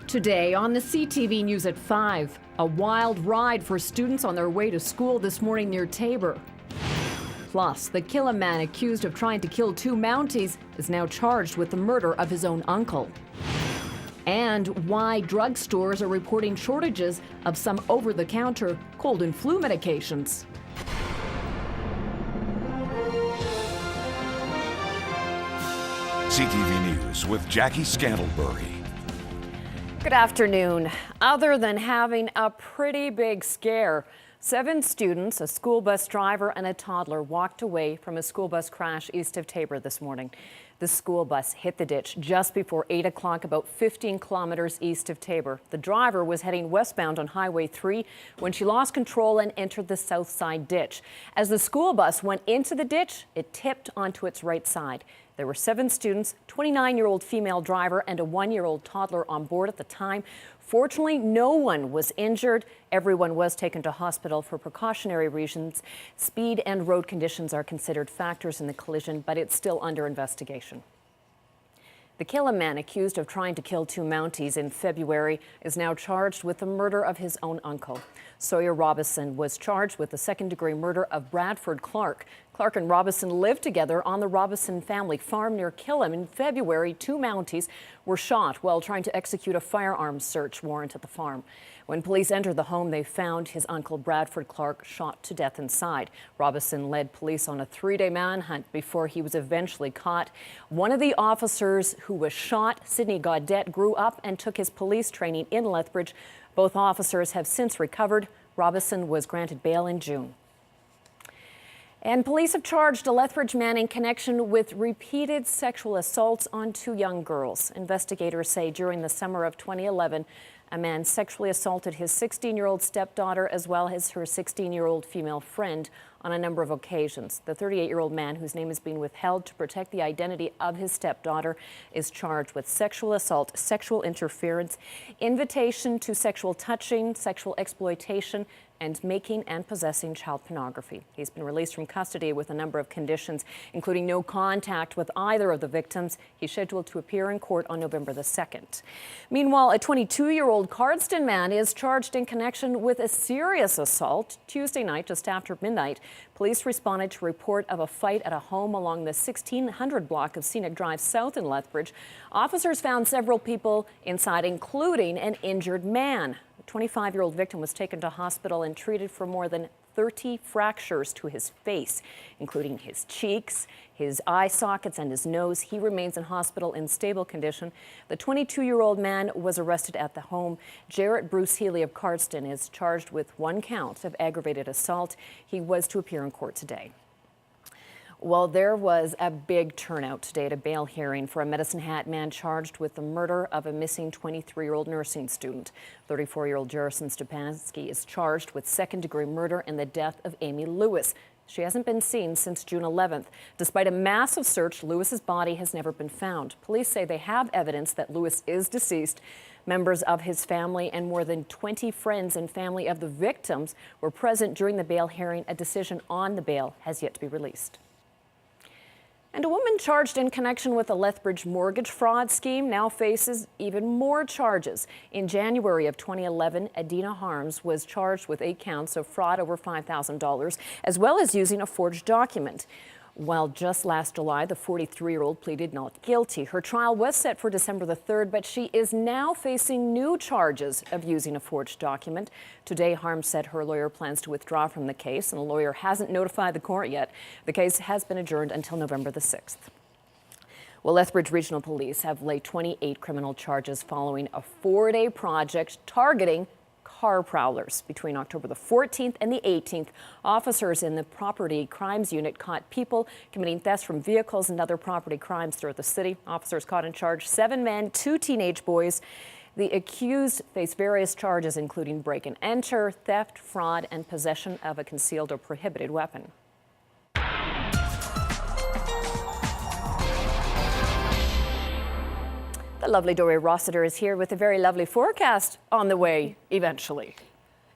Today on the CTV News at 5, a wild ride for students on their way to school this morning near Tabor. Plus, the Killam man accused of trying to kill two Mounties is now charged with the murder of his own uncle. And why drugstores are reporting shortages of some over-the-counter cold and flu medications. CTV News with Jackie Scantlebury. Good afternoon. Other than having a pretty big scare, 7 students, a school bus driver, and a toddler walked away from a school bus crash east of Tabor this morning. The school bus hit the ditch just before 8 o'clock, about 15 kilometers east of Tabor. The driver was heading westbound on Highway 3 when she lost control and entered the south side ditch. As the school bus went into the ditch, it tipped onto its right side. There were 7 students, 29-year-old female driver and a 1-year-old toddler on board at the time. Fortunately, no one was injured. Everyone was taken to hospital for precautionary reasons. Speed and road conditions are considered factors in the collision, but it's still under investigation. The Killam man accused of trying to kill 2 Mounties in February is now charged with the murder of his own uncle. Sawyer Robison was charged with the second-degree murder of Bradford Clark. Clark and Robison lived together on the Robison family farm near Killam. In February, 2 Mounties were shot while trying to execute a firearms search warrant at the farm. When police entered the home, they found his uncle Bradford Clark shot to death inside. Robison led police on a 3-day manhunt before he was eventually caught. One of the officers who was shot, Sidney Gaudette, grew up and took his police training in Lethbridge. Both officers have since recovered. Robison was granted bail in June. And police have charged a Lethbridge man in connection with repeated sexual assaults on 2 young girls. Investigators say during the summer of 2011, a man sexually assaulted his 16-year-old stepdaughter as well as her 16-year-old female friend on a number of occasions. The 38-year-old man, whose name is being withheld to protect the identity of his stepdaughter, is charged with sexual assault, sexual interference, invitation to sexual touching, sexual exploitation, and making and possessing child pornography. He's been released from custody with a number of conditions, including no contact with either of the victims. He's scheduled to appear in court on November the 2nd. Meanwhile, a 22-year-old Cardston man is charged in connection with a serious assault. Tuesday night, just after midnight, police responded to a report of a fight at a home along the 1600 block of Scenic Drive South in Lethbridge. Officers found several people inside, including an injured man. The 25-year-old victim was taken to hospital and treated for more than 30 fractures to his face, including his cheeks, his eye sockets, and his nose. He remains in hospital in stable condition. The 22-year-old man was arrested at the home. Jarrett Bruce Healy of Cardston is charged with 1 count of aggravated assault. He was to appear in court today. Well, there was a big turnout today at a bail hearing for a Medicine Hat man charged with the murder of a missing 23-year-old nursing student. 34-year-old Jarrison Stepanski is charged with second-degree murder in the death of Amy Lewis. She hasn't been seen since June 11th. Despite a massive search, Lewis's body has never been found. Police say they have evidence that Lewis is deceased. Members of his family and more than 20 friends and family of the victims were present during the bail hearing. A decision on the bail has yet to be released. And a woman charged in connection with a Lethbridge mortgage fraud scheme now faces even more charges. In January of 2011, Adina Harms was charged with 8 counts of fraud over $5,000, as well as using a forged document. While just last July, the 43-year-old pleaded not guilty. Her trial was set for December the 3rd, but she is now facing new charges of using a forged document. Today, Harms said her lawyer plans to withdraw from the case, and the lawyer hasn't notified the court yet. The case has been adjourned until November the 6th. Well, Lethbridge Regional Police have laid 28 criminal charges following a 4-day project targeting car prowlers. Between October the 14th and the 18th, officers in the Property Crimes Unit caught people committing thefts from vehicles and other property crimes throughout the city. Officers caught and charged 7 men, 2 teenage boys. The accused face various charges, including break and enter, theft, fraud, and possession of a concealed or prohibited weapon. The lovely Dory Rossiter is here with a very lovely forecast on the way eventually.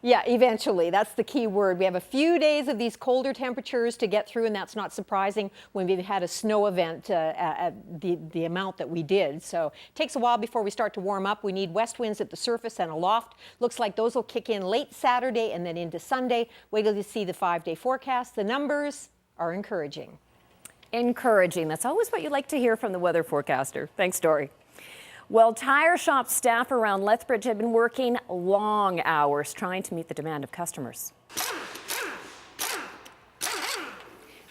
Yeah, eventually. That's the key word. We have a few days of these colder temperatures to get through, and that's not surprising when we've had a snow event at the amount that we did. So it takes a while before we start to warm up. We need west winds at the surface and aloft. Looks like those will kick in late Saturday and then into Sunday. Wait till you see the 5-day forecast. The numbers are encouraging. Encouraging. That's always what you like to hear from the weather forecaster. Thanks, Dory. Well, tire shop staff around Lethbridge have been working long hours trying to meet the demand of customers.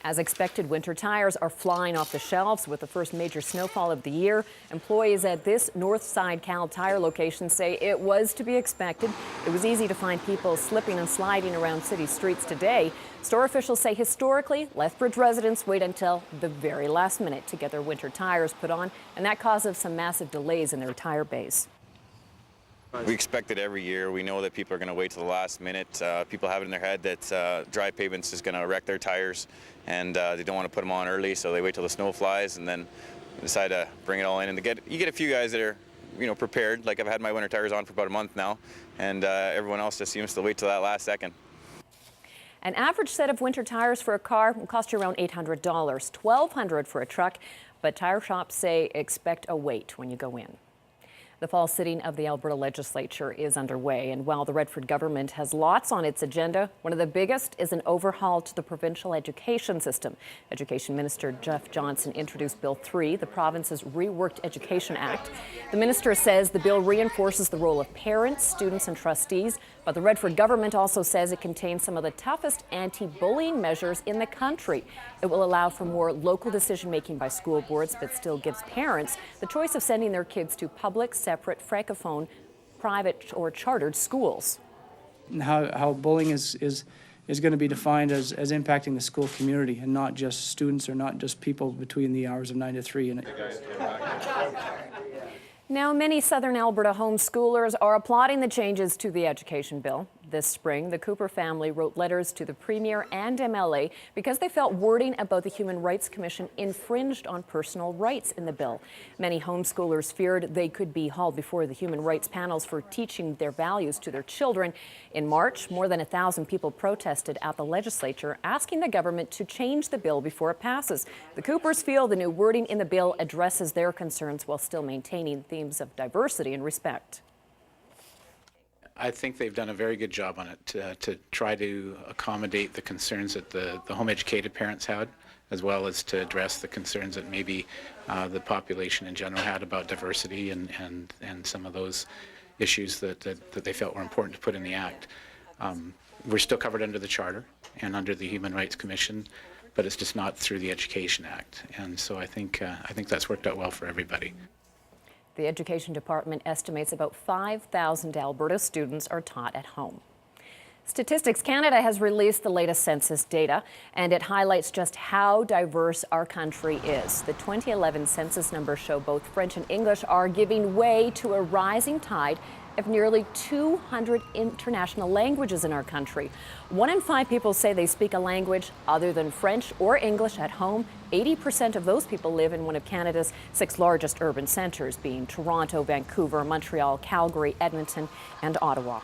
As expected, winter tires are flying off the shelves with the first major snowfall of the year. Employees at this Northside Cal Tire location say it was to be expected. It was easy to find people slipping and sliding around city streets today. Store officials say historically, Lethbridge residents wait until the very last minute to get their winter tires put on, and that causes some massive delays in their tire bays. We expect it every year. We know that people are going to wait till the last minute. People have it in their head that dry pavements is going to wreck their tires, and they don't want to put them on early, so they wait till the snow flies and then decide to bring it all in. And you get a few guys that are, prepared. Like I've had my winter tires on for about a month now, and everyone else just seems to wait till that last second. An average set of winter tires for a car will cost you around $800, $1,200 for a truck, but tire shops say expect a wait when you go in. The fall sitting of the Alberta legislature is underway, and while the Redford government has lots on its agenda, one of the biggest is an overhaul to the provincial education system. Education Minister Jeff Johnson introduced Bill 3, the province's Reworked Education Act. The minister says the bill reinforces the role of parents, students, and trustees, but the Redford government also says it contains some of the toughest anti-bullying measures in the country. It will allow for more local decision-making by school boards, but still gives parents the choice of sending their kids to public, separate, francophone, private, or chartered schools. How bullying is going to be defined as impacting the school community and not just students or not just people between the hours of 9 to 3. Now, many southern Alberta homeschoolers are applauding the changes to the education bill. This spring, the Cooper family wrote letters to the Premier and MLA because they felt wording about the Human Rights Commission infringed on personal rights in the bill. Many homeschoolers feared they could be hauled before the human rights panels for teaching their values to their children. In March, more than 1,000 people protested at the legislature, asking the government to change the bill before it passes. The Coopers feel the new wording in the bill addresses their concerns while still maintaining themes of diversity and respect. I think they've done a very good job on it to try to accommodate the concerns that the home-educated parents had, as well as to address the concerns that maybe the population in general had about diversity and some of those issues that they felt were important to put in the Act. We're still covered under the Charter and under the Human Rights Commission, but it's just not through the Education Act. And so I think that's worked out well for everybody. The Education Department estimates about 5,000 Alberta students are taught at home. Statistics Canada has released the latest census data, and it highlights just how diverse our country is. The 2011 census numbers show both French and English are giving way to a rising tide of nearly 200 international languages in our country. 1 in 5 people say they speak a language other than French or English at home. 80% of those people live in one of Canada's 6 largest urban centres, being Toronto, Vancouver, Montreal, Calgary, Edmonton, and Ottawa.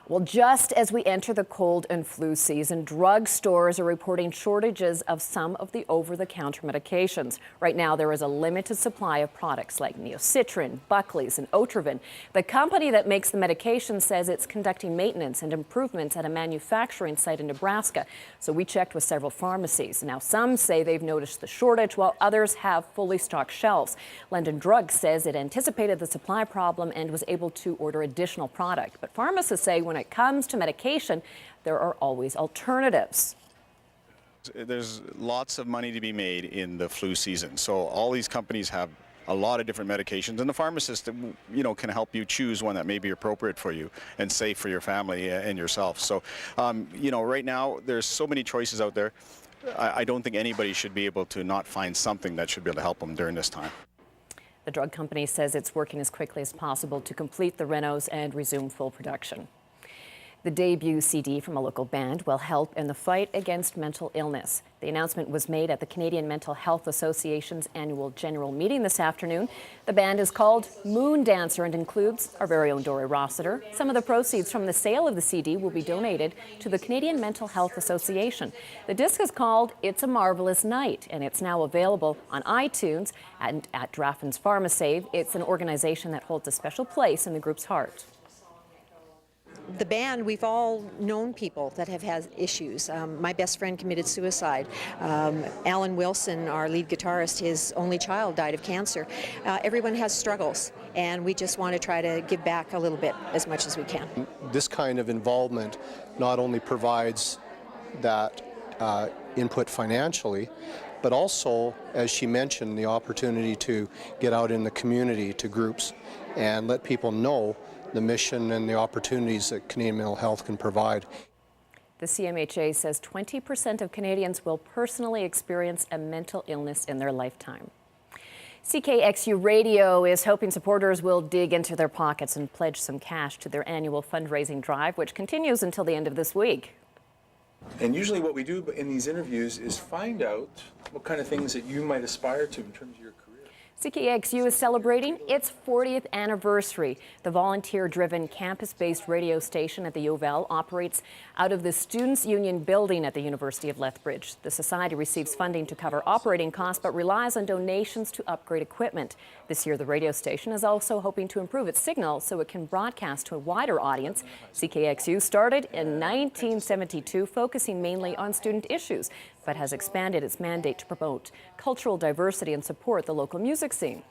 Well, just as we enter the cold and flu season, drugstores are reporting shortages of some of the over-the-counter medications. Right now, there is a limited supply of products like Neocitrin, Buckley's, and Otrivin. The company that makes the medication says it's conducting maintenance and improvements at a manufacturing site in Nebraska. So we checked with several pharmacies. Now, some say they've noticed the shortage, while others have fully stocked shelves. London Drugs says it anticipated the supply problem and was able to order additional product. But pharmacists say when it comes to medication, there are always alternatives. There's lots of money to be made in the flu season. So all these companies have a lot of different medications, and the pharmacist, can help you choose one that may be appropriate for you and safe for your family and yourself. So, right now there's so many choices out there. I don't think anybody should be able to not find something that should be able to help them during this time. The drug company says it's working as quickly as possible to complete the renos and resume full production. The debut CD from a local band will help in the fight against mental illness. The announcement was made at the Canadian Mental Health Association's annual general meeting this afternoon. The band is called Moon Dancer and includes our very own Dory Rossiter. Some of the proceeds from the sale of the CD will be donated to the Canadian Mental Health Association. The disc is called It's a Marvelous Night, and it's now available on iTunes and at Draffin's Pharmasave. It's an organization that holds a special place in the group's heart. The band, we've all known people that have had issues. My best friend committed suicide. Alan Wilson, our lead guitarist, his only child died of cancer. Everyone has struggles, and we just want to try to give back a little bit as much as we can. This kind of involvement not only provides that input financially, but also, as she mentioned, the opportunity to get out in the community to groups and let people know the mission and the opportunities that Canadian Mental Health can provide. The CMHA says 20% of Canadians will personally experience a mental illness in their lifetime. CKXU Radio is hoping supporters will dig into their pockets and pledge some cash to their annual fundraising drive, which continues until the end of this week. And usually what we do in these interviews is find out what kind of things that you might aspire to in terms of your career. CKXU is celebrating its 40th anniversary. The volunteer-driven campus-based radio station at the U of L operates out of the Students' Union building at the University of Lethbridge. The society receives funding to cover operating costs but relies on donations to upgrade equipment. This year, the radio station is also hoping to improve its signal so it can broadcast to a wider audience. CKXU started in 1972, focusing mainly on student issues, but has expanded its mandate to promote cultural diversity and support the local music scene.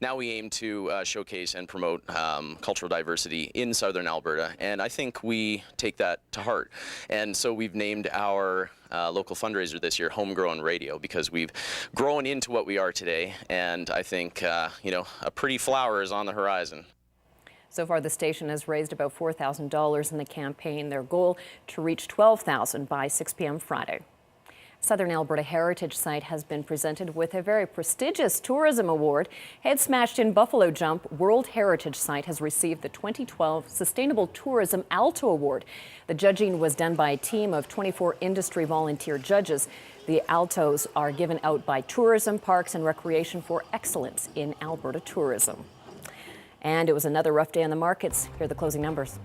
Now we aim to showcase and promote cultural diversity in southern Alberta, and I think we take that to heart. And so we've named our local fundraiser this year Homegrown Radio, because we've grown into what we are today, and I think you know, a pretty flower is on the horizon. So far, the station has raised about $4,000 in the campaign. Their goal to reach $12,000 by 6 p.m. Friday. Southern Alberta Heritage Site has been presented with a very prestigious tourism award. Head smashed in Buffalo Jump World Heritage Site has received the 2012 Sustainable Tourism Alto Award. The judging was done by a team of 24 industry volunteer judges. The Altos are given out by Tourism, Parks and Recreation for excellence in Alberta tourism. And it was another rough day on the markets. Here are the closing numbers.